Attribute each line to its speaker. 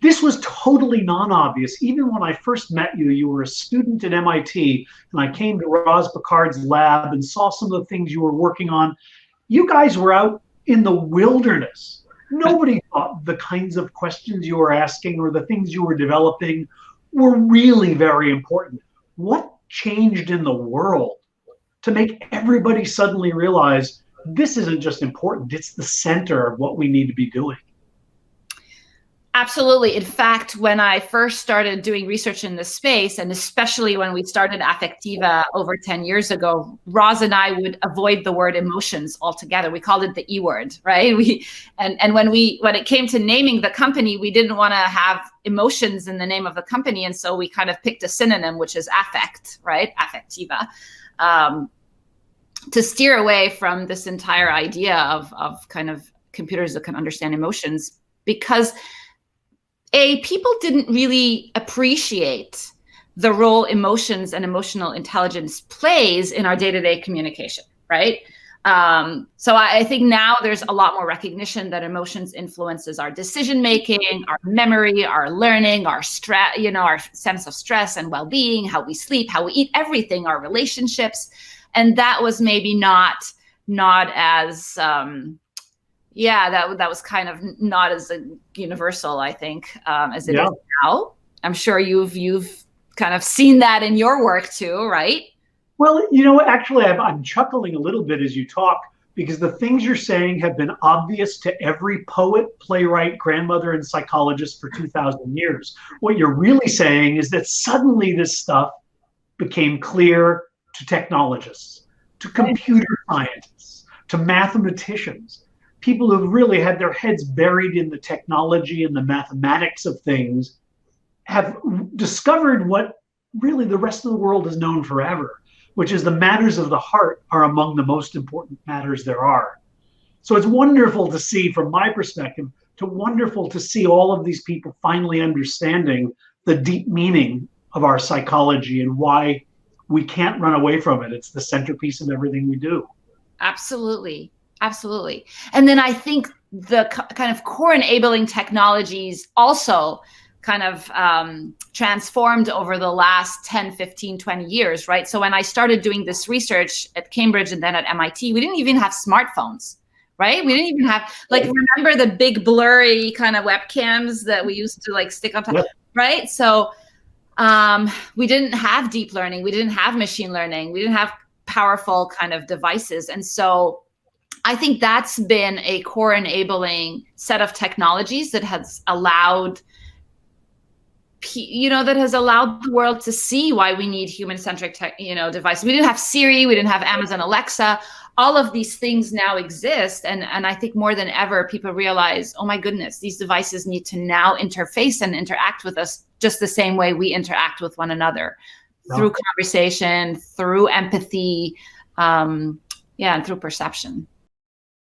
Speaker 1: This was totally non-obvious. Even when I first met you, you were a student at MIT, and I came to Roz Picard's lab and saw some of the things you were working on. You guys were out in the wilderness. Nobody thought the kinds of questions you were asking or the things you were developing were really very important. What changed in the world to make everybody suddenly realize this isn't just important, it's the center of what we need to be doing?
Speaker 2: Absolutely. In fact, when I first started doing research in this space, and especially when we started Affectiva over 10 years ago, Roz and I would avoid the word emotions altogether. We called it the E word, right? And when it came to naming the company, we didn't want to have emotions in the name of the company. And so we kind of picked a synonym, which is affect, right? Affectiva, to steer away from this entire idea of kind of computers that can understand emotions, because people didn't really appreciate the role emotions and emotional intelligence plays in our day-to-day communication, right? So I think now there's a lot more recognition that emotions influences our decision-making, our memory, our learning, our stress, our sense of stress and well-being, how we sleep, how we eat, everything, our relationships. And that was maybe not as, that was kind of not as universal, I think, as it is now. I'm sure you've kind of seen that in your work too, right?
Speaker 1: Well, actually, I'm chuckling a little bit as you talk, because the things you're saying have been obvious to every poet, playwright, grandmother, and psychologist for 2,000 years. What you're really saying is that suddenly this stuff became clear to technologists, to computer scientists, to mathematicians. People who've really had their heads buried in the technology and the mathematics of things have discovered what really the rest of the world has known forever, which is the matters of the heart are among the most important matters there are. So it's wonderful to see, from my perspective, wonderful to see all of these people finally understanding the deep meaning of our psychology and why we can't run away from it. It's the centerpiece of everything we do.
Speaker 2: Absolutely. Absolutely. And then I think the kind of core enabling technologies also kind of transformed over the last 10, 15, 20 years, right? So when I started doing this research at Cambridge and then at MIT, we didn't even have smartphones, right? We didn't even have, remember the big blurry kind of webcams that we used to stick on top, yep. Right? So we didn't have deep learning. We didn't have machine learning. We didn't have powerful kind of devices. And so I think that's been a core enabling set of technologies that has allowed, the world to see why we need human-centric, devices. We didn't have Siri, we didn't have Amazon Alexa. All of these things now exist, and I think more than ever, people realize, oh my goodness, these devices need to now interface and interact with us just the same way we interact with one another, through conversation, through empathy, and through perception.